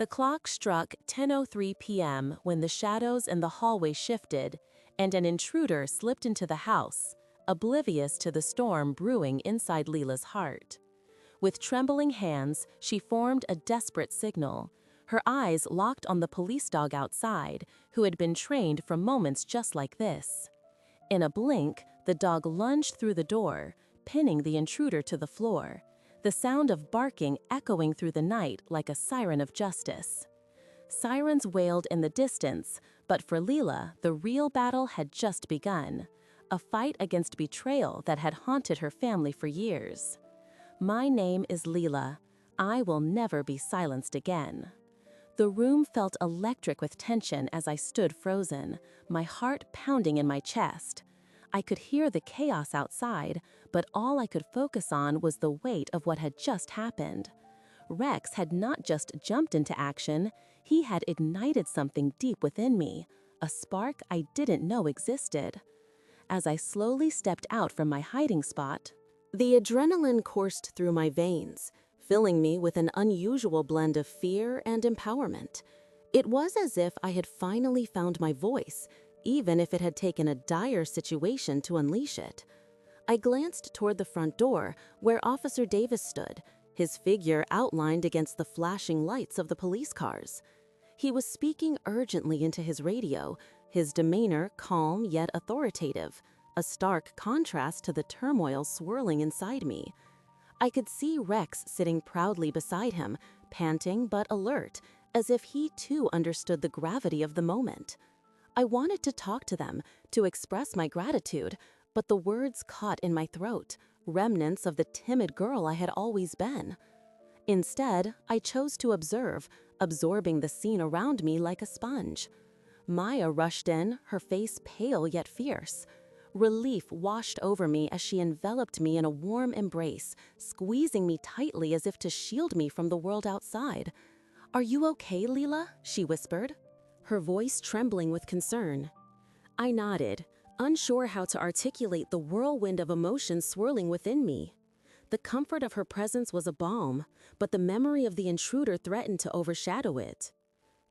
The clock struck 10:03 p.m. when the shadows in the hallway shifted and an intruder slipped into the house, oblivious to the storm brewing inside Leela's heart. With trembling hands, she formed a desperate signal, her eyes locked on the police dog outside, who had been trained for moments just like this. In a blink, the dog lunged through the door, pinning the intruder to the floor, the sound of barking echoing through the night like a siren of justice. Sirens wailed in the distance, but for Leela, the real battle had just begun, a fight against betrayal that had haunted her family for years. My name is Leela. I will never be silenced again. The room felt electric with tension as I stood frozen, my heart pounding in my chest. I could hear the chaos outside, but all I could focus on was the weight of what had just happened. Rex had not just jumped into action, he had ignited something deep within me, a spark I didn't know existed. As I slowly stepped out from my hiding spot, the adrenaline coursed through my veins, filling me with an unusual blend of fear and empowerment. It was as if I had finally found my voice, even if it had taken a dire situation to unleash it. I glanced toward the front door, where Officer Davis stood, his figure outlined against the flashing lights of the police cars. He was speaking urgently into his radio, his demeanor calm yet authoritative, a stark contrast to the turmoil swirling inside me. I could see Rex sitting proudly beside him, panting but alert, as if he too understood the gravity of the moment. I wanted to talk to them, to express my gratitude, but the words caught in my throat, remnants of the timid girl I had always been. Instead, I chose to observe, absorbing the scene around me like a sponge. Maya rushed in, her face pale yet fierce. Relief washed over me as she enveloped me in a warm embrace, squeezing me tightly as if to shield me from the world outside. "Are you okay, Leela?" she whispered, her voice trembling with concern. I nodded, unsure how to articulate the whirlwind of emotions swirling within me. The comfort of her presence was a balm, but the memory of the intruder threatened to overshadow it.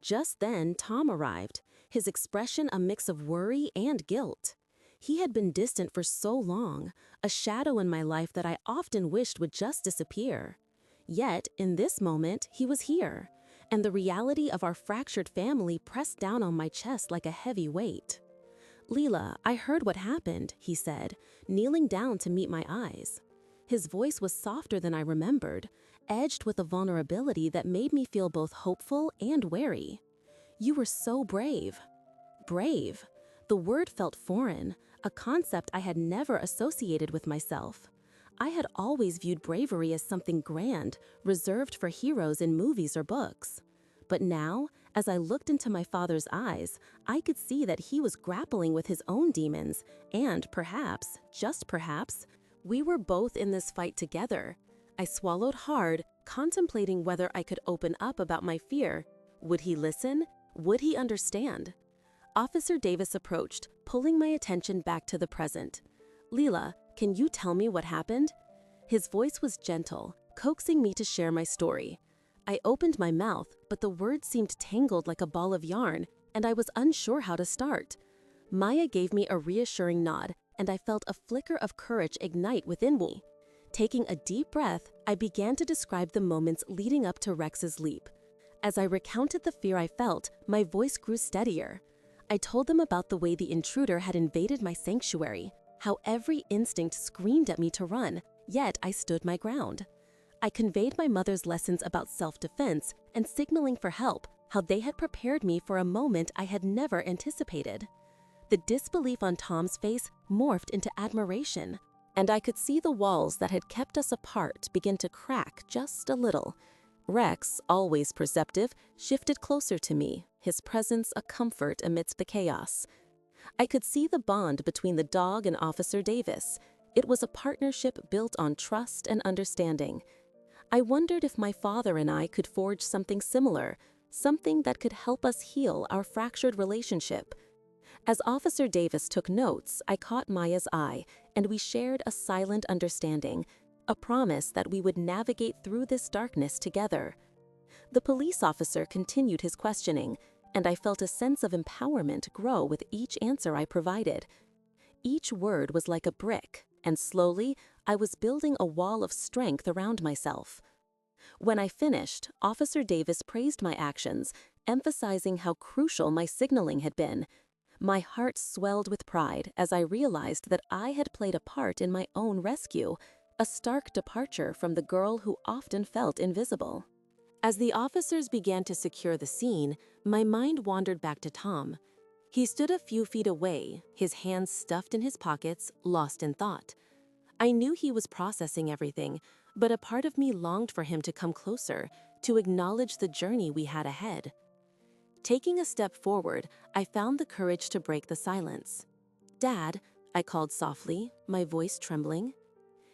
Just then, Tom arrived, his expression a mix of worry and guilt. He had been distant for so long, a shadow in my life that I often wished would just disappear. Yet, in this moment, he was here, and the reality of our fractured family pressed down on my chest like a heavy weight. "Leela, I heard what happened," he said, kneeling down to meet my eyes. His voice was softer than I remembered, edged with a vulnerability that made me feel both hopeful and wary. "You were so brave." Brave. The word felt foreign, a concept I had never associated with myself. I had always viewed bravery as something grand, reserved for heroes in movies or books. But now, as I looked into my father's eyes, I could see that he was grappling with his own demons, and perhaps, just perhaps, we were both in this fight together. I swallowed hard, contemplating whether I could open up about my fear. Would he listen? Would he understand? Officer Davis approached, pulling my attention back to the present. "Leela, can you tell me what happened?" His voice was gentle, coaxing me to share my story. I opened my mouth, but the words seemed tangled like a ball of yarn, and I was unsure how to start. Maya gave me a reassuring nod, and I felt a flicker of courage ignite within me. Taking a deep breath, I began to describe the moments leading up to Rex's leap. As I recounted the fear I felt, my voice grew steadier. I told them about the way the intruder had invaded my sanctuary, how every instinct screamed at me to run, yet I stood my ground. I conveyed my mother's lessons about self-defense and signaling for help, how they had prepared me for a moment I had never anticipated. The disbelief on Tom's face morphed into admiration, and I could see the walls that had kept us apart begin to crack just a little. Rex, always perceptive, shifted closer to me, his presence a comfort amidst the chaos. I could see the bond between the dog and Officer Davis. It was a partnership built on trust and understanding. I wondered if my father and I could forge something similar, something that could help us heal our fractured relationship. As Officer Davis took notes, I caught Maya's eye, and we shared a silent understanding, a promise that we would navigate through this darkness together. The police officer continued his questioning, and I felt a sense of empowerment grow with each answer I provided. Each word was like a brick, and slowly, I was building a wall of strength around myself. When I finished, Officer Davis praised my actions, emphasizing how crucial my signaling had been. My heart swelled with pride as I realized that I had played a part in my own rescue, a stark departure from the girl who often felt invisible. As the officers began to secure the scene, my mind wandered back to Tom. He stood a few feet away, his hands stuffed in his pockets, lost in thought. I knew he was processing everything, but a part of me longed for him to come closer, to acknowledge the journey we had ahead. Taking a step forward, I found the courage to break the silence. "Dad," I called softly, my voice trembling.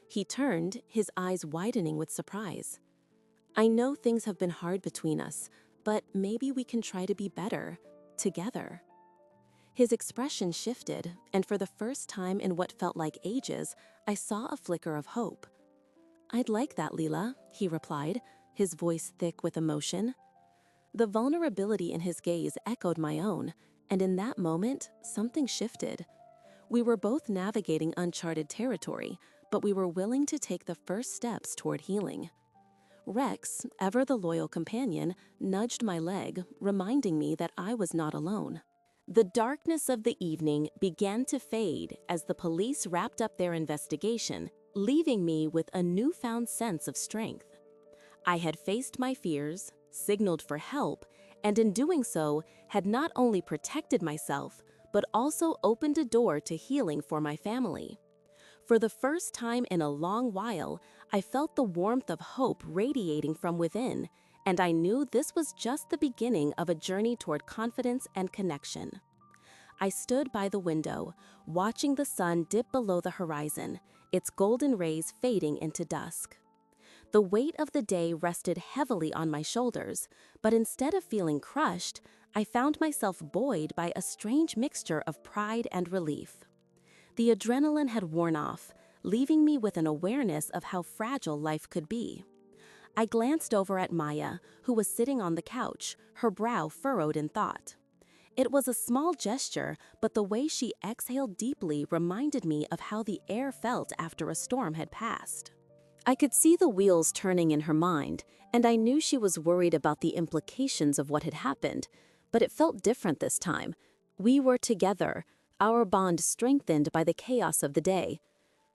He turned, his eyes widening with surprise. "I know things have been hard between us, but maybe we can try to be better, together." His expression shifted, and for the first time in what felt like ages, I saw a flicker of hope. "I'd like that, Leela," he replied, his voice thick with emotion. The vulnerability in his gaze echoed my own, and in that moment, something shifted. We were both navigating uncharted territory, but we were willing to take the first steps toward healing. Rex, ever the loyal companion, nudged my leg, reminding me that I was not alone. The darkness of the evening began to fade as the police wrapped up their investigation, leaving me with a newfound sense of strength. I had faced my fears, signaled for help, and in doing so, had not only protected myself, but also opened a door to healing for my family. For the first time in a long while, I felt the warmth of hope radiating from within, and I knew this was just the beginning of a journey toward confidence and connection. I stood by the window, watching the sun dip below the horizon, its golden rays fading into dusk. The weight of the day rested heavily on my shoulders, but instead of feeling crushed, I found myself buoyed by a strange mixture of pride and relief. The adrenaline had worn off, leaving me with an awareness of how fragile life could be. I glanced over at Maya, who was sitting on the couch, her brow furrowed in thought. It was a small gesture, but the way she exhaled deeply reminded me of how the air felt after a storm had passed. I could see the wheels turning in her mind, and I knew she was worried about the implications of what had happened, but it felt different this time. We were together, our bond strengthened by the chaos of the day.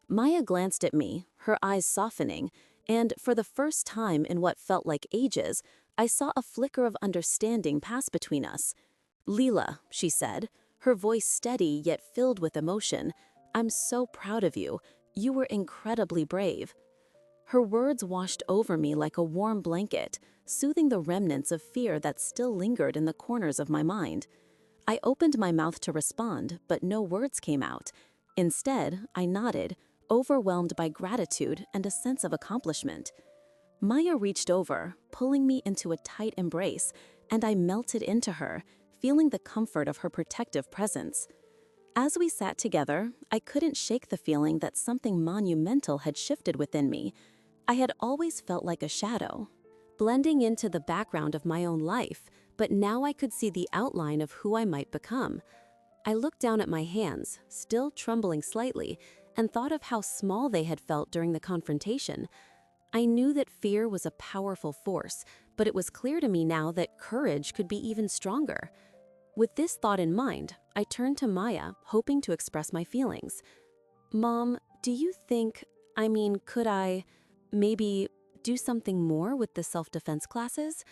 Maya glanced at me, her eyes softening, and for the first time in what felt like ages, I saw a flicker of understanding pass between us. "Leela," she said, her voice steady yet filled with emotion, "I'm so proud of you. You were incredibly brave." Her words washed over me like a warm blanket, soothing the remnants of fear that still lingered in the corners of my mind. I opened my mouth to respond, but no words came out. Instead, I nodded, overwhelmed by gratitude and a sense of accomplishment. Maya reached over, pulling me into a tight embrace, and I melted into her, feeling the comfort of her protective presence. As we sat together, I couldn't shake the feeling that something monumental had shifted within me. I had always felt like a shadow, blending into the background of my own life, but now I could see the outline of who I might become. I looked down at my hands, still trembling slightly, and thought of how small they had felt during the confrontation. I knew that fear was a powerful force, but it was clear to me now that courage could be even stronger. With this thought in mind, I turned to Maya, hoping to express my feelings. "Mom, do you think, could I maybe do something more with the self-defense classes?"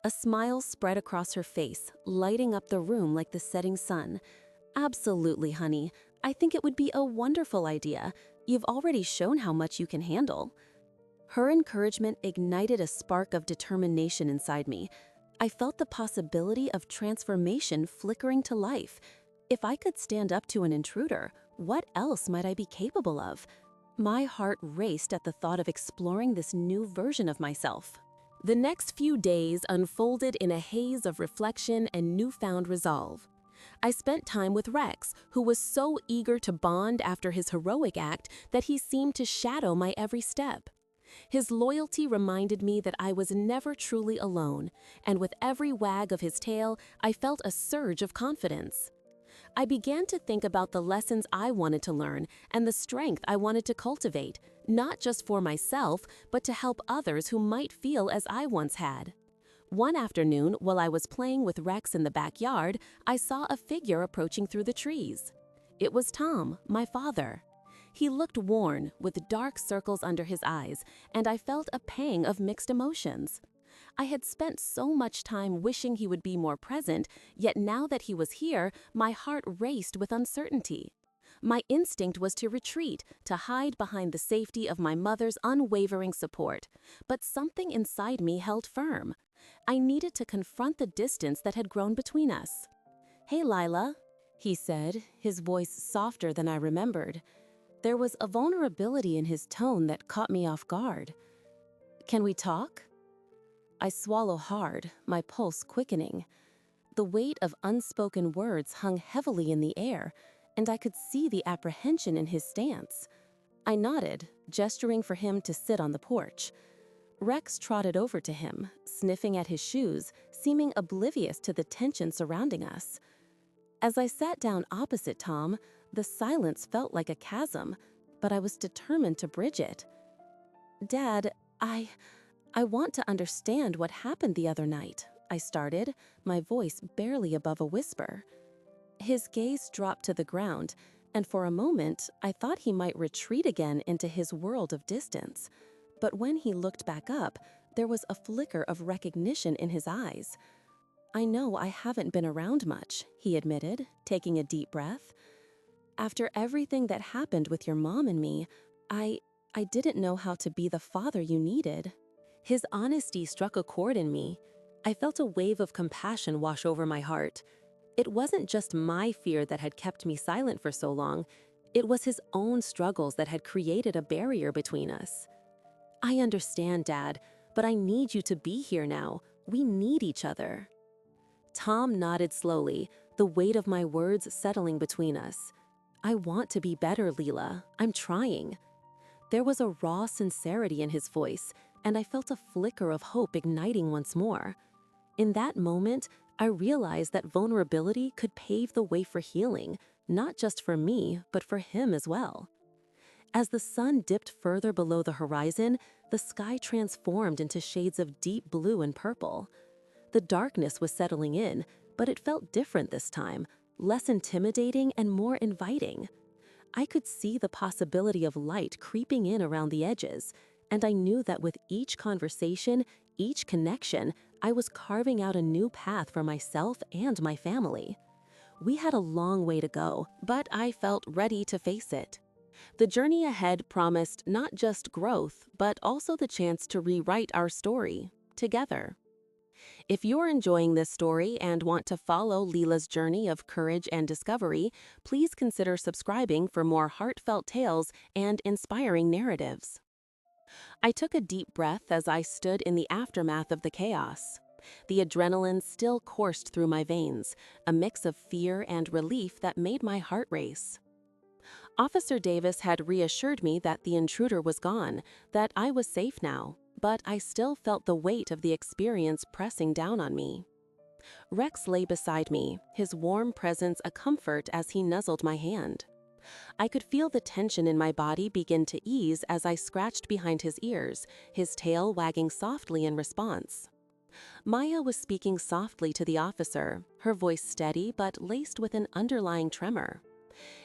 A smile spread across her face, lighting up the room like the setting sun. "Absolutely, honey. I think it would be a wonderful idea. You've already shown how much you can handle." Her encouragement ignited a spark of determination inside me. I felt the possibility of transformation flickering to life. If I could stand up to an intruder, what else might I be capable of? My heart raced at the thought of exploring this new version of myself. The next few days unfolded in a haze of reflection and newfound resolve. I spent time with Rex, who was so eager to bond after his heroic act that he seemed to shadow my every step. His loyalty reminded me that I was never truly alone, and with every wag of his tail, I felt a surge of confidence. I began to think about the lessons I wanted to learn and the strength I wanted to cultivate, not just for myself, but to help others who might feel as I once had. One afternoon, while I was playing with Rex in the backyard, I saw a figure approaching through the trees. It was Tom, my father. He looked worn, with dark circles under his eyes, and I felt a pang of mixed emotions. I had spent so much time wishing he would be more present, yet now that he was here, my heart raced with uncertainty. My instinct was to retreat, to hide behind the safety of my mother's unwavering support, but something inside me held firm. I needed to confront the distance that had grown between us. "Hey, Lila," he said, his voice softer than I remembered. There was a vulnerability in his tone that caught me off guard. "Can we talk?" I swallow hard, my pulse quickening. The weight of unspoken words hung heavily in the air, and I could see the apprehension in his stance. I nodded, gesturing for him to sit on the porch. Rex trotted over to him, sniffing at his shoes, seeming oblivious to the tension surrounding us. As I sat down opposite Tom, the silence felt like a chasm, but I was determined to bridge it. "Dad, I want to understand what happened the other night," I started, my voice barely above a whisper. His gaze dropped to the ground, and for a moment, I thought he might retreat again into his world of distance. But when he looked back up, there was a flicker of recognition in his eyes. "I know I haven't been around much," he admitted, taking a deep breath. "After everything that happened with your mom and me, I didn't know how to be the father you needed." His honesty struck a chord in me. I felt a wave of compassion wash over my heart. It wasn't just my fear that had kept me silent for so long. It was his own struggles that had created a barrier between us. "I understand, Dad, but I need you to be here now. We need each other." Tom nodded slowly, the weight of my words settling between us. "I want to be better, Leela. I'm trying." There was a raw sincerity in his voice, and I felt a flicker of hope igniting once more. In that moment, I realized that vulnerability could pave the way for healing, not just for me, but for him as well. As the sun dipped further below the horizon, the sky transformed into shades of deep blue and purple. The darkness was settling in, but it felt different this time, less intimidating and more inviting. I could see the possibility of light creeping in around the edges, and I knew that with each conversation, each connection, I was carving out a new path for myself and my family. We had a long way to go, but I felt ready to face it. The journey ahead promised not just growth, but also the chance to rewrite our story together. If you're enjoying this story and want to follow Leela's journey of courage and discovery, please consider subscribing for more heartfelt tales and inspiring narratives. I took a deep breath as I stood in the aftermath of the chaos. The adrenaline still coursed through my veins, a mix of fear and relief that made my heart race. Officer Davis had reassured me that the intruder was gone, that I was safe now, but I still felt the weight of the experience pressing down on me. Rex lay beside me, his warm presence a comfort as he nuzzled my hand. I could feel the tension in my body begin to ease as I scratched behind his ears, his tail wagging softly in response. Maya was speaking softly to the officer, her voice steady but laced with an underlying tremor.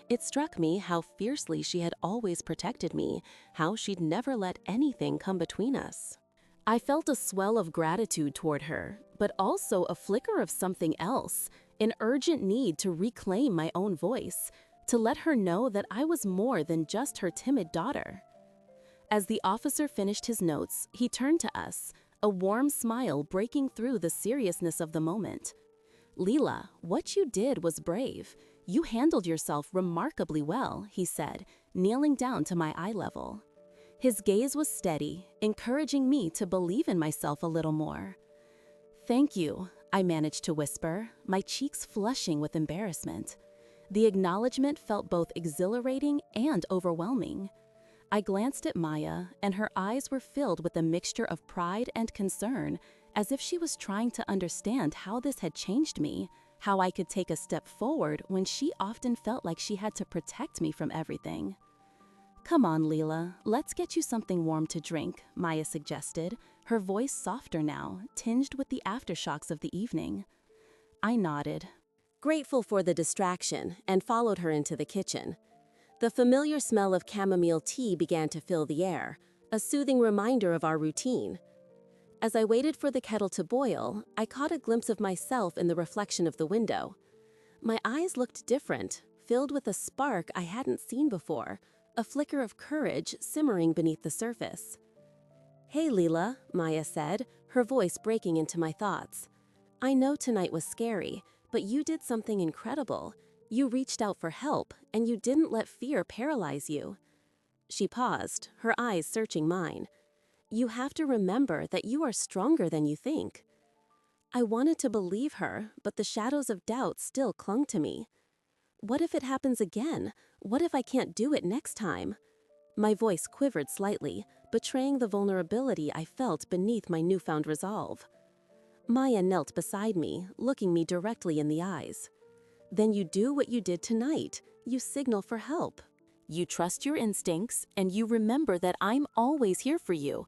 It struck me how fiercely she had always protected me, how she'd never let anything come between us. I felt a swell of gratitude toward her, but also a flicker of something else, an urgent need to reclaim my own voice, to let her know that I was more than just her timid daughter. As the officer finished his notes, he turned to us, a warm smile breaking through the seriousness of the moment. "Leela, what you did was brave. You handled yourself remarkably well," he said, kneeling down to my eye level. His gaze was steady, encouraging me to believe in myself a little more. "Thank you," I managed to whisper, my cheeks flushing with embarrassment. The acknowledgement felt both exhilarating and overwhelming. I glanced at Maya, and her eyes were filled with a mixture of pride and concern, as if she was trying to understand how this had changed me, how I could take a step forward when she often felt like she had to protect me from everything. "Come on, Leela, let's get you something warm to drink," Maya suggested, her voice softer now, tinged with the aftershocks of the evening. I nodded, grateful for the distraction, and followed her into the kitchen. The familiar smell of chamomile tea began to fill the air, a soothing reminder of our routine. As I waited for the kettle to boil, I caught a glimpse of myself in the reflection of the window. My eyes looked different, filled with a spark I hadn't seen before, a flicker of courage simmering beneath the surface. "Hey, Leela," Maya said, her voice breaking into my thoughts. "I know tonight was scary, but you did something incredible. You reached out for help, and you didn't let fear paralyze you." She paused, her eyes searching mine. "You have to remember that you are stronger than you think." I wanted to believe her, but the shadows of doubt still clung to me. What if it happens again? What if I can't do it next time? My voice quivered slightly, betraying the vulnerability I felt beneath my newfound resolve. Maya knelt beside me, looking me directly in the eyes. "Then you do what you did tonight. You signal for help. You trust your instincts, and you remember that I'm always here for you."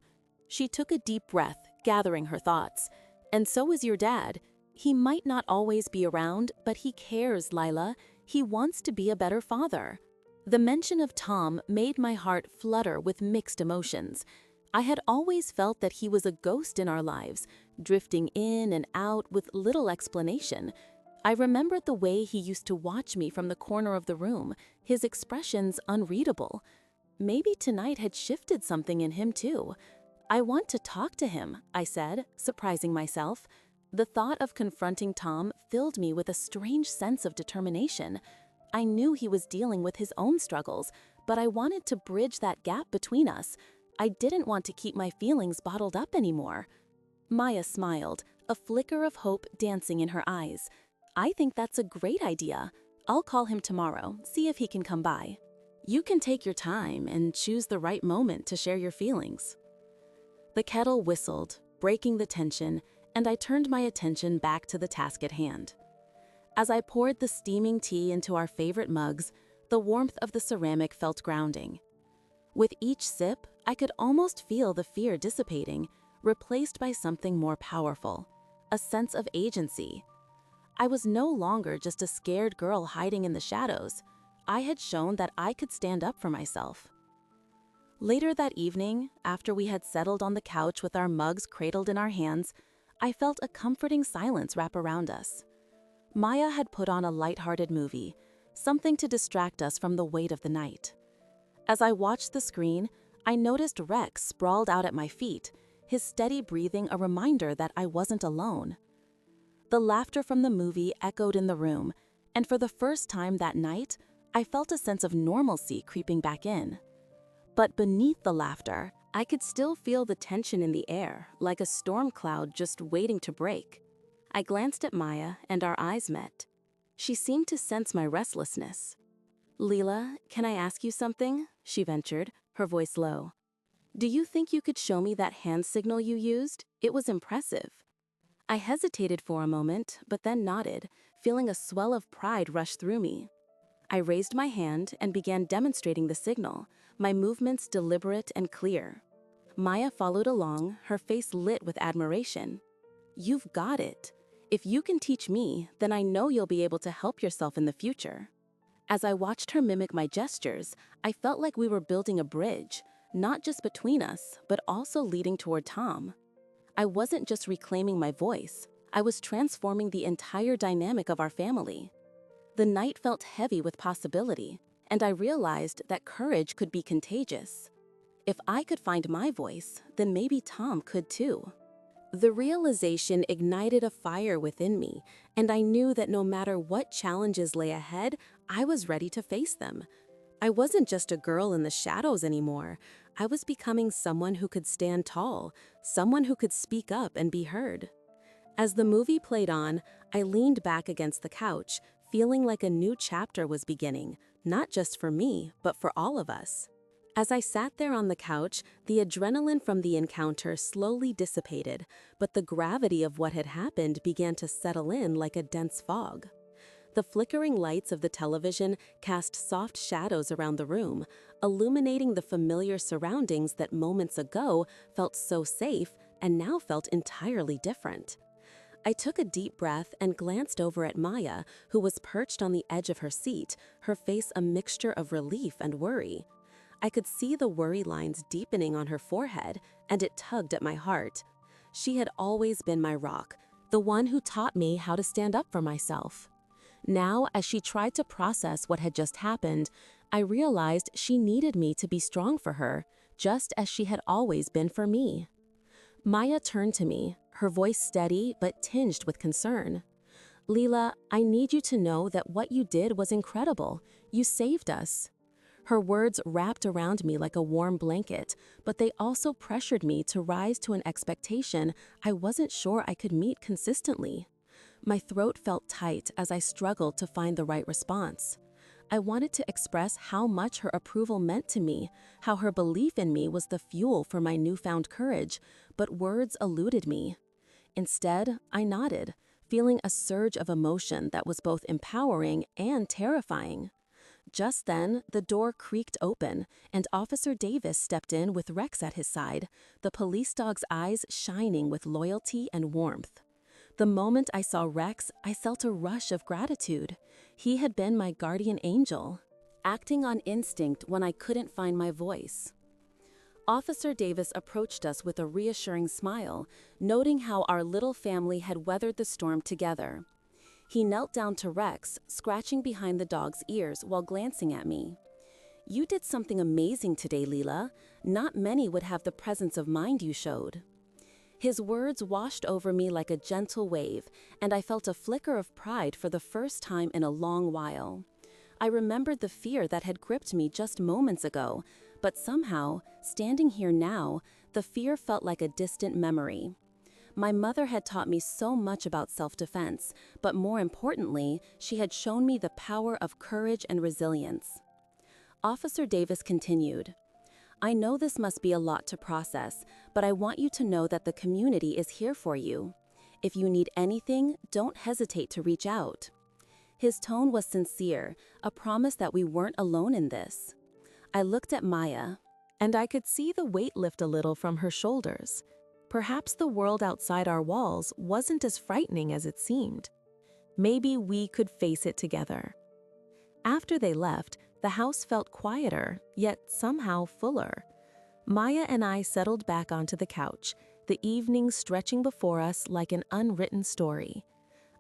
She took a deep breath, gathering her thoughts. "And so is your dad. He might not always be around, but he cares, Lila. He wants to be a better father." The mention of Tom made my heart flutter with mixed emotions. I had always felt that he was a ghost in our lives, drifting in and out with little explanation. I remembered the way he used to watch me from the corner of the room, his expressions unreadable. Maybe tonight had shifted something in him too. "I want to talk to him," I said, surprising myself. The thought of confronting Tom filled me with a strange sense of determination. I knew he was dealing with his own struggles, but I wanted to bridge that gap between us. I didn't want to keep my feelings bottled up anymore. Maya smiled, a flicker of hope dancing in her eyes. "I think that's a great idea. I'll call him tomorrow, see if he can come by. You can take your time and choose the right moment to share your feelings." The kettle whistled, breaking the tension, and I turned my attention back to the task at hand. As I poured the steaming tea into our favorite mugs, the warmth of the ceramic felt grounding. With each sip, I could almost feel the fear dissipating, replaced by something more powerful, a sense of agency. I was no longer just a scared girl hiding in the shadows. I had shown that I could stand up for myself. Later that evening, after we had settled on the couch with our mugs cradled in our hands, I felt a comforting silence wrap around us. Maya had put on a lighthearted movie, something to distract us from the weight of the night. As I watched the screen, I noticed Rex sprawled out at my feet, his steady breathing a reminder that I wasn't alone. The laughter from the movie echoed in the room, and for the first time that night, I felt a sense of normalcy creeping back in. But beneath the laughter, I could still feel the tension in the air, like a storm cloud just waiting to break. I glanced at Maya, and our eyes met. She seemed to sense my restlessness. "Leela, can I ask you something?" she ventured, her voice low. "Do you think you could show me that hand signal you used? It was impressive." I hesitated for a moment, but then nodded, feeling a swell of pride rush through me. I raised my hand and began demonstrating the signal, my movements deliberate and clear. Maya followed along, her face lit with admiration. "You've got it. If you can teach me, then I know you'll be able to help yourself in the future." As I watched her mimic my gestures, I felt like we were building a bridge, not just between us, but also leading toward Tom. I wasn't just reclaiming my voice, I was transforming the entire dynamic of our family. The night felt heavy with possibility, and I realized that courage could be contagious. If I could find my voice, then maybe Tom could too. The realization ignited a fire within me, and I knew that no matter what challenges lay ahead, I was ready to face them. I wasn't just a girl in the shadows anymore. I was becoming someone who could stand tall, someone who could speak up and be heard. As the movie played on, I leaned back against the couch, feeling like a new chapter was beginning, not just for me, but for all of us. As I sat there on the couch, the adrenaline from the encounter slowly dissipated, but the gravity of what had happened began to settle in like a dense fog. The flickering lights of the television cast soft shadows around the room, illuminating the familiar surroundings that moments ago felt so safe and now felt entirely different. I took a deep breath and glanced over at Maya, who was perched on the edge of her seat, her face a mixture of relief and worry. I could see the worry lines deepening on her forehead, and it tugged at my heart. She had always been my rock, the one who taught me how to stand up for myself. Now, as she tried to process what had just happened, I realized she needed me to be strong for her, just as she had always been for me. Maya turned to me, her voice steady but tinged with concern. "Leela, I need you to know that what you did was incredible. You saved us." Her words wrapped around me like a warm blanket, but they also pressured me to rise to an expectation I wasn't sure I could meet consistently. My throat felt tight as I struggled to find the right response. I wanted to express how much her approval meant to me, how her belief in me was the fuel for my newfound courage, but words eluded me. Instead, I nodded, feeling a surge of emotion that was both empowering and terrifying. Just then, the door creaked open, and Officer Davis stepped in with Rex at his side, the police dog's eyes shining with loyalty and warmth. The moment I saw Rex, I felt a rush of gratitude. He had been my guardian angel, acting on instinct when I couldn't find my voice. Officer Davis approached us with a reassuring smile, noting how our little family had weathered the storm together. He knelt down to Rex, scratching behind the dog's ears while glancing at me. "You did something amazing today, Leela. Not many would have the presence of mind you showed." His words washed over me like a gentle wave, and I felt a flicker of pride for the first time in a long while. I remembered the fear that had gripped me just moments ago, but somehow, standing here now, the fear felt like a distant memory. My mother had taught me so much about self-defense, but more importantly, she had shown me the power of courage and resilience. Officer Davis continued, "I know this must be a lot to process, but I want you to know that the community is here for you. If you need anything, don't hesitate to reach out." His tone was sincere, a promise that we weren't alone in this. I looked at Maya, and I could see the weight lift a little from her shoulders. Perhaps the world outside our walls wasn't as frightening as it seemed. Maybe we could face it together. After they left, the house felt quieter, yet somehow fuller. Maya and I settled back onto the couch, the evening stretching before us like an unwritten story.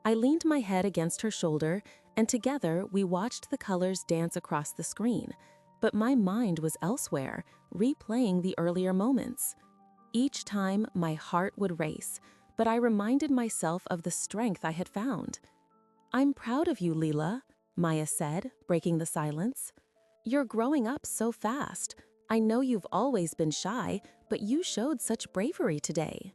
I leaned my head against her shoulder, and together we watched the colors dance across the screen, but my mind was elsewhere, replaying the earlier moments. Each time, my heart would race, but I reminded myself of the strength I had found. "I'm proud of you, Leela," Maya said, breaking the silence. "You're growing up so fast. I know you've always been shy, but you showed such bravery today."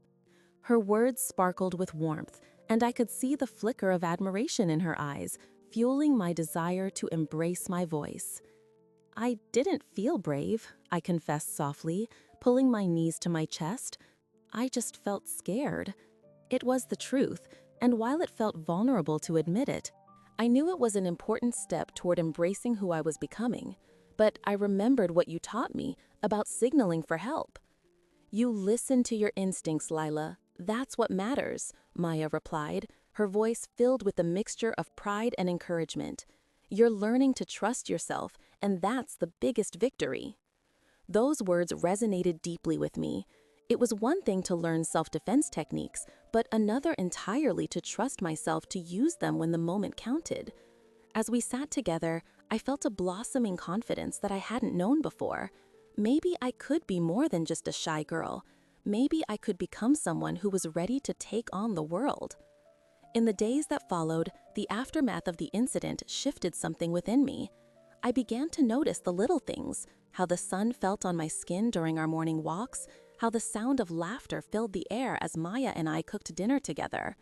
Her words sparkled with warmth, and I could see the flicker of admiration in her eyes, fueling my desire to embrace my voice. "I didn't feel brave," I confessed softly, pulling my knees to my chest. "I just felt scared." It was the truth, and while it felt vulnerable to admit it, I knew it was an important step toward embracing who I was becoming. But I remembered what you taught me about signaling for help. "You listen to your instincts, Lila. That's what matters," Maya replied, her voice filled with a mixture of pride and encouragement. "You're learning to trust yourself, and that's the biggest victory." Those words resonated deeply with me. It was one thing to learn self-defense techniques, but another entirely to trust myself to use them when the moment counted. As we sat together, I felt a blossoming confidence that I hadn't known before. Maybe I could be more than just a shy girl. Maybe I could become someone who was ready to take on the world. In the days that followed, the aftermath of the incident shifted something within me. I began to notice the little things, how the sun felt on my skin during our morning walks, how the sound of laughter filled the air as Maya and I cooked dinner together.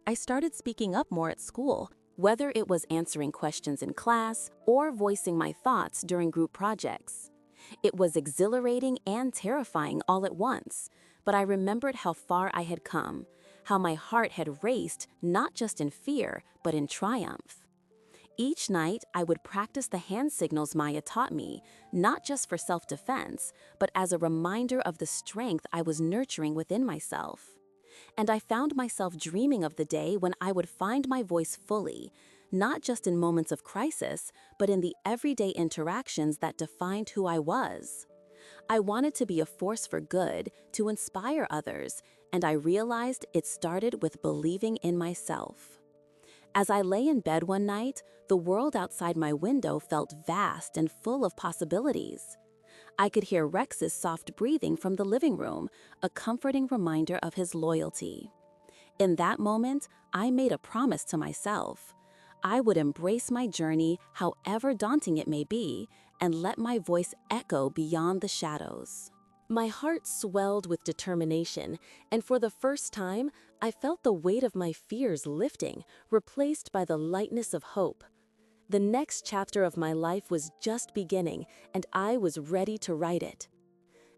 I started speaking up more at school, whether it was answering questions in class or voicing my thoughts during group projects. It was exhilarating and terrifying all at once, but I remembered how far I had come, how my heart had raced not just in fear, but in triumph. Each night, I would practice the hand signals Maya taught me, not just for self-defense, but as a reminder of the strength I was nurturing within myself. And I found myself dreaming of the day when I would find my voice fully, not just in moments of crisis, but in the everyday interactions that defined who I was. I wanted to be a force for good, to inspire others, and I realized it started with believing in myself. As I lay in bed one night, the world outside my window felt vast and full of possibilities. I could hear Rex's soft breathing from the living room, a comforting reminder of his loyalty. In that moment, I made a promise to myself. I would embrace my journey, however daunting it may be, and let my voice echo beyond the shadows. My heart swelled with determination, and for the first time, I felt the weight of my fears lifting, replaced by the lightness of hope. The next chapter of my life was just beginning, and I was ready to write it.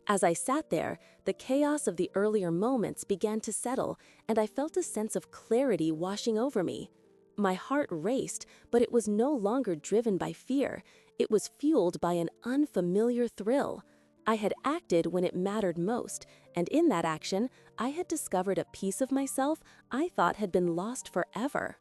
As I sat there, the chaos of the earlier moments began to settle, and I felt a sense of clarity washing over me. My heart raced, but it was no longer driven by fear. It was fueled by an unfamiliar thrill. I had acted when it mattered most, and in that action, I had discovered a piece of myself I thought had been lost forever.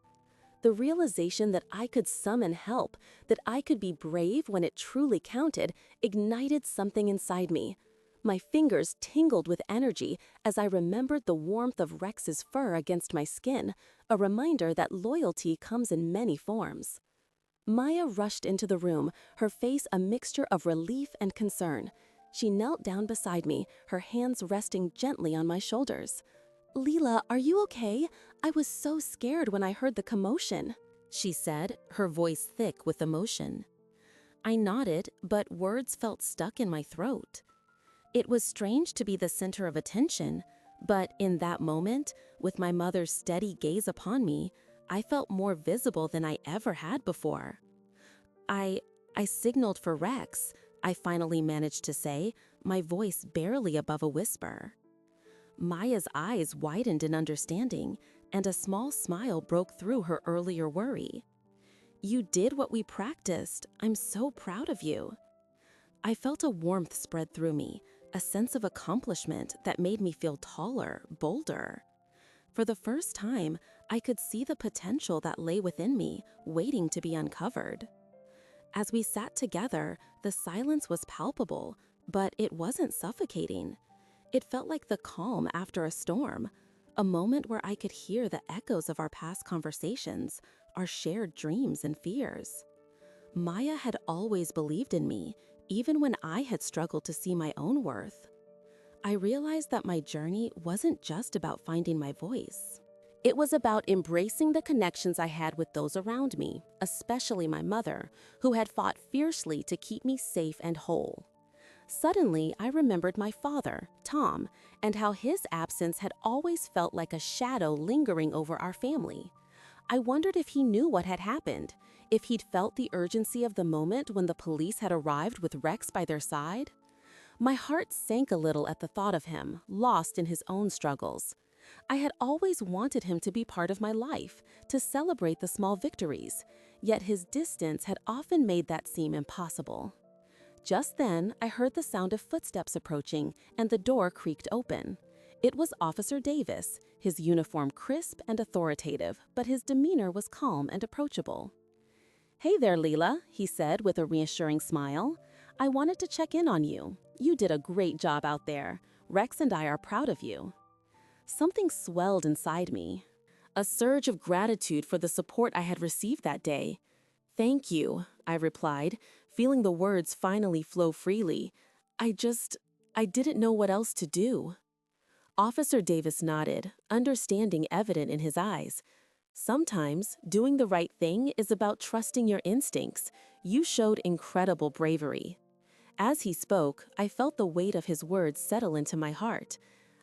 The realization that I could summon help, that I could be brave when it truly counted, ignited something inside me. My fingers tingled with energy as I remembered the warmth of Rex's fur against my skin, a reminder that loyalty comes in many forms. Maya rushed into the room, her face a mixture of relief and concern. She knelt down beside me, her hands resting gently on my shoulders. "Leela, are you okay? I was so scared when I heard the commotion," she said, her voice thick with emotion. I nodded, but words felt stuck in my throat. It was strange to be the center of attention, but in that moment, with my mother's steady gaze upon me, I felt more visible than I ever had before. I signaled for Rex, I finally managed to say, my voice barely above a whisper. Maya's eyes widened in understanding, and a small smile broke through her earlier worry. "You did what we practiced. I'm so proud of you." I felt a warmth spread through me, a sense of accomplishment that made me feel taller, bolder. For the first time, I could see the potential that lay within me, waiting to be uncovered. As we sat together, the silence was palpable, but it wasn't suffocating. It felt like the calm after a storm, a moment where I could hear the echoes of our past conversations, our shared dreams and fears. Maya had always believed in me, even when I had struggled to see my own worth. I realized that my journey wasn't just about finding my voice. It was about embracing the connections I had with those around me, especially my mother, who had fought fiercely to keep me safe and whole. Suddenly, I remembered my father, Tom, and how his absence had always felt like a shadow lingering over our family. I wondered if he knew what had happened, if he'd felt the urgency of the moment when the police had arrived with Rex by their side. My heart sank a little at the thought of him, lost in his own struggles. I had always wanted him to be part of my life, to celebrate the small victories, yet his distance had often made that seem impossible. Just then, I heard the sound of footsteps approaching, and the door creaked open. It was Officer Davis, his uniform crisp and authoritative, but his demeanor was calm and approachable. "Hey there, Leela," he said with a reassuring smile. "I wanted to check in on you. You did a great job out there. Rex and I are proud of you." Something swelled inside me, a surge of gratitude for the support I had received that day. "Thank you," I replied, feeling the words finally flow freely. I didn't know what else to do." Officer Davis nodded, understanding evident in his eyes. "Sometimes, doing the right thing is about trusting your instincts. You showed incredible bravery." As he spoke, I felt the weight of his words settle into my heart.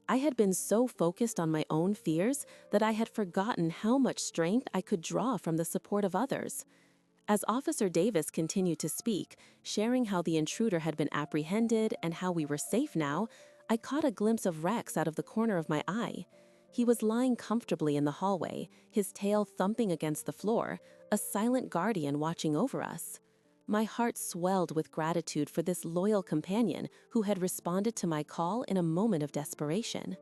I had been so focused on my own fears that I had forgotten how much strength I could draw from the support of others. As Officer Davis continued to speak, sharing how the intruder had been apprehended and how we were safe now, I caught a glimpse of Rex out of the corner of my eye. He was lying comfortably in the hallway, his tail thumping against the floor, a silent guardian watching over us. My heart swelled with gratitude for this loyal companion who had responded to my call in a moment of desperation.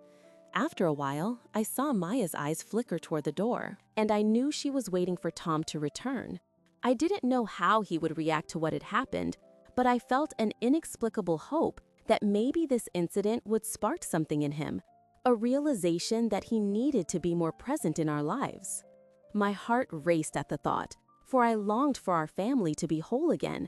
After a while, I saw Maya's eyes flicker toward the door, and I knew she was waiting for Tom to return. I didn't know how he would react to what had happened, but I felt an inexplicable hope that maybe this incident would spark something in him, a realization that he needed to be more present in our lives. My heart raced at the thought, for I longed for our family to be whole again.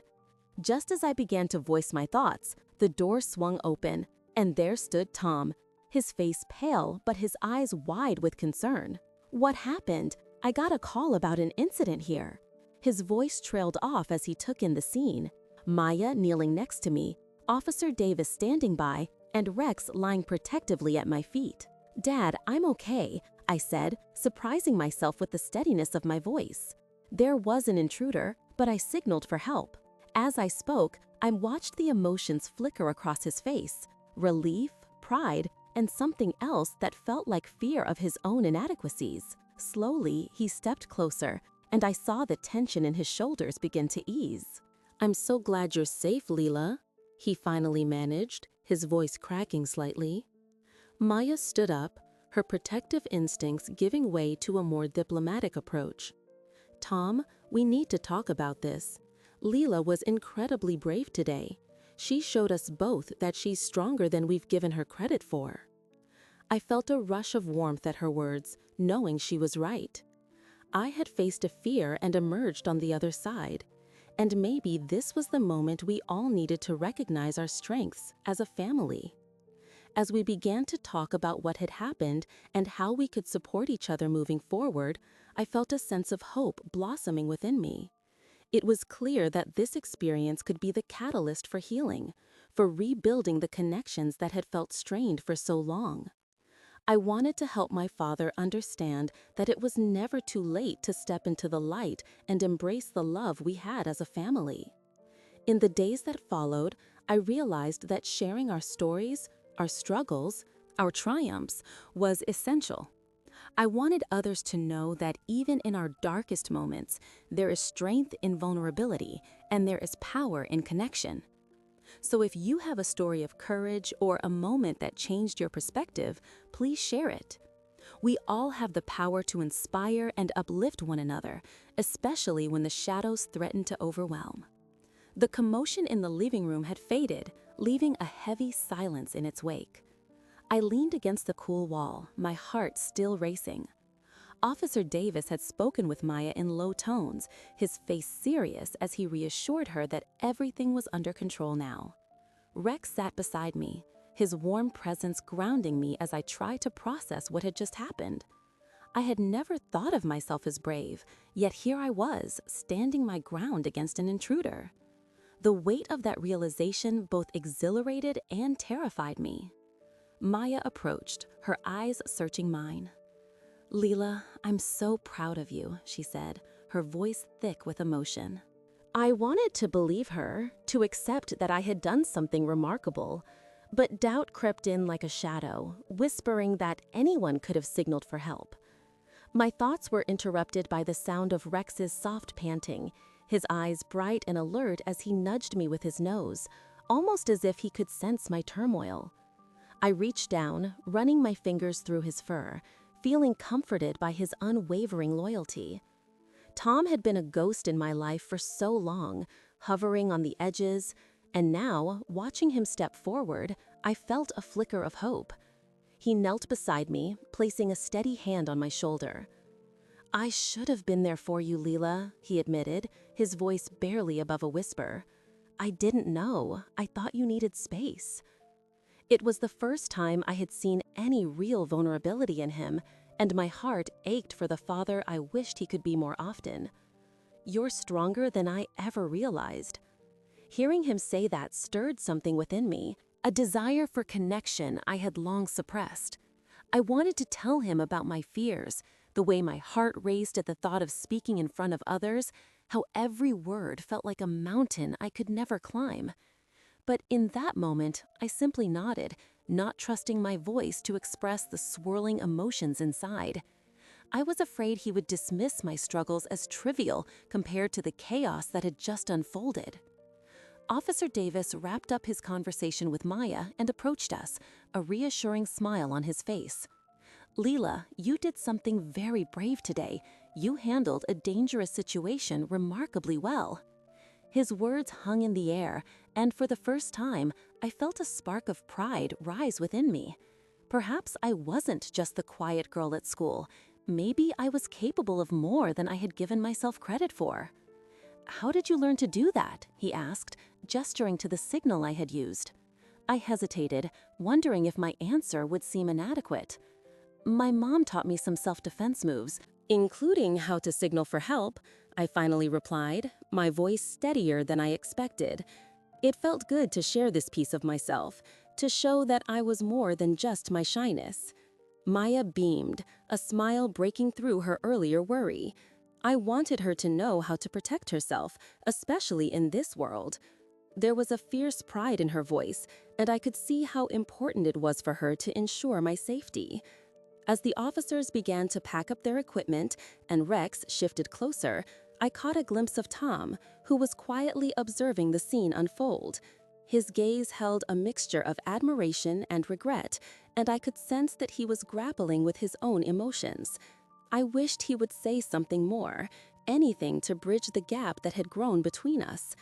Just as I began to voice my thoughts, the door swung open, and there stood Tom, his face pale but his eyes wide with concern. "What happened? I got a call about an incident here." His voice trailed off as he took in the scene. Maya kneeling next to me, Officer Davis standing by, and Rex lying protectively at my feet. "Dad, I'm okay," I said, surprising myself with the steadiness of my voice. There was an intruder, but I signaled for help. As I spoke, I watched the emotions flicker across his face: relief, pride, and something else that felt like fear of his own inadequacies. Slowly, he stepped closer, and I saw the tension in his shoulders begin to ease. "I'm so glad you're safe, Leela," he finally managed, his voice cracking slightly. Maya stood up, her protective instincts giving way to a more diplomatic approach. "Tom, we need to talk about this. Leela was incredibly brave today. She showed us both that she's stronger than we've given her credit for." I felt a rush of warmth at her words, knowing she was right. I had faced a fear and emerged on the other side, and maybe this was the moment we all needed to recognize our strengths as a family. As we began to talk about what had happened and how we could support each other moving forward, I felt a sense of hope blossoming within me. It was clear that this experience could be the catalyst for healing, for rebuilding the connections that had felt strained for so long. I wanted to help my father understand that it was never too late to step into the light and embrace the love we had as a family. In the days that followed, I realized that sharing our stories, our struggles, our triumphs was essential. I wanted others to know that even in our darkest moments, there is strength in vulnerability and there is power in connection. So if you have a story of courage or a moment that changed your perspective, please share it. We all have the power to inspire and uplift one another, especially when the shadows threaten to overwhelm. The commotion in the living room had faded, leaving a heavy silence in its wake. I leaned against the cool wall, my heart still racing. Officer Davis had spoken with Maya in low tones, his face serious as he reassured her that everything was under control now. Rex sat beside me, his warm presence grounding me as I tried to process what had just happened. I had never thought of myself as brave, yet here I was, standing my ground against an intruder. The weight of that realization both exhilarated and terrified me. Maya approached, her eyes searching mine. "Leela, I'm so proud of you," she said, her voice thick with emotion. I wanted to believe her, to accept that I had done something remarkable, but doubt crept in like a shadow, whispering that anyone could have signaled for help. My thoughts were interrupted by the sound of Rex's soft panting, his eyes bright and alert as he nudged me with his nose, almost as if he could sense my turmoil. I reached down, running my fingers through his fur, feeling comforted by his unwavering loyalty. Tom had been a ghost in my life for so long, hovering on the edges, and now, watching him step forward, I felt a flicker of hope. He knelt beside me, placing a steady hand on my shoulder. "I should have been there for you, Leela," he admitted, his voice barely above a whisper. "I didn't know. I thought you needed space." It was the first time I had seen any real vulnerability in him, and my heart ached for the father I wished he could be more often. "You're stronger than I ever realized." Hearing him say that stirred something within me, a desire for connection I had long suppressed. I wanted to tell him about my fears, the way my heart raced at the thought of speaking in front of others, how every word felt like a mountain I could never climb. But in that moment, I simply nodded, not trusting my voice to express the swirling emotions inside. I was afraid he would dismiss my struggles as trivial compared to the chaos that had just unfolded. Officer Davis wrapped up his conversation with Maya and approached us, a reassuring smile on his face. "Leela, you did something very brave today. You handled a dangerous situation remarkably well." His words hung in the air, and for the first time, I felt a spark of pride rise within me. Perhaps I wasn't just the quiet girl at school. Maybe I was capable of more than I had given myself credit for. "How did you learn to do that?" he asked, gesturing to the signal I had used. I hesitated, wondering if my answer would seem inadequate. "My mom taught me some self-defense moves, including how to signal for help," I finally replied, my voice steadier than I expected. It felt good to share this piece of myself, to show that I was more than just my shyness. Maya beamed, a smile breaking through her earlier worry. I wanted her to know how to protect herself, especially in this world. There was a fierce pride in her voice, and I could see how important it was for her to ensure my safety. As the officers began to pack up their equipment and Rex shifted closer, I caught a glimpse of Tom, who was quietly observing the scene unfold. His gaze held a mixture of admiration and regret, and I could sense that he was grappling with his own emotions. I wished he would say something more, anything to bridge the gap that had grown between us.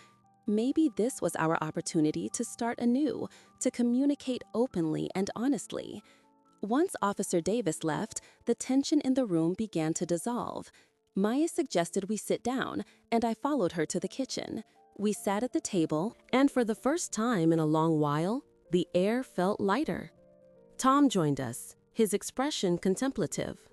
Maybe this was our opportunity to start anew, to communicate openly and honestly. Once Officer Davis left, the tension in the room began to dissolve. Maya suggested we sit down, and I followed her to the kitchen. We sat at the table, and for the first time in a long while, the air felt lighter. Tom joined us, his expression contemplative.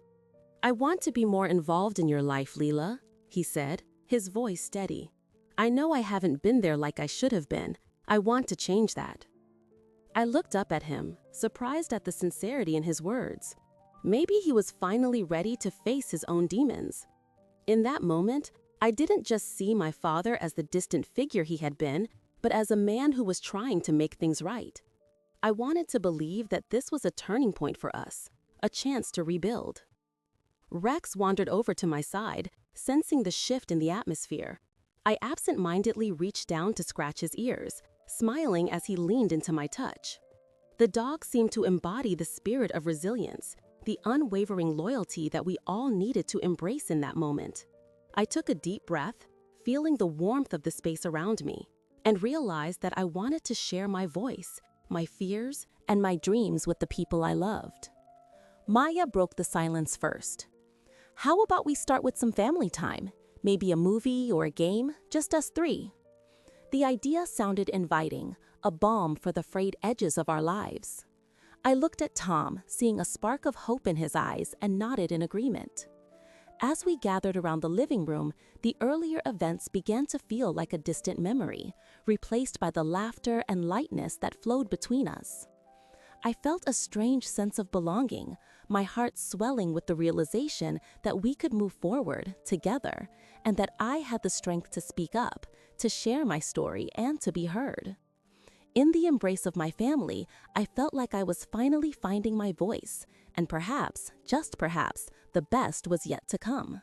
"I want to be more involved in your life, Leela," he said, his voice steady. "I know I haven't been there like I should have been. I want to change that." I looked up at him, surprised at the sincerity in his words. Maybe he was finally ready to face his own demons. In that moment, I didn't just see my father as the distant figure he had been, but as a man who was trying to make things right. I wanted to believe that this was a turning point for us, a chance to rebuild. Rex wandered over to my side, sensing the shift in the atmosphere. I absent-mindedly reached down to scratch his ears, smiling as he leaned into my touch. The dog seemed to embody the spirit of resilience, the unwavering loyalty that we all needed to embrace in that moment. I took a deep breath, feeling the warmth of the space around me, and realized that I wanted to share my voice, my fears, and my dreams with the people I loved. Maya broke the silence first. "How about we start with some family time? Maybe a movie or a game, just us three." The idea sounded inviting, a balm for the frayed edges of our lives. I looked at Tom, seeing a spark of hope in his eyes, and nodded in agreement. As we gathered around the living room, the earlier events began to feel like a distant memory, replaced by the laughter and lightness that flowed between us. I felt a strange sense of belonging, my heart swelling with the realization that we could move forward together, and that I had the strength to speak up, to share my story, and to be heard. In the embrace of my family, I felt like I was finally finding my voice, and perhaps, just perhaps, the best was yet to come.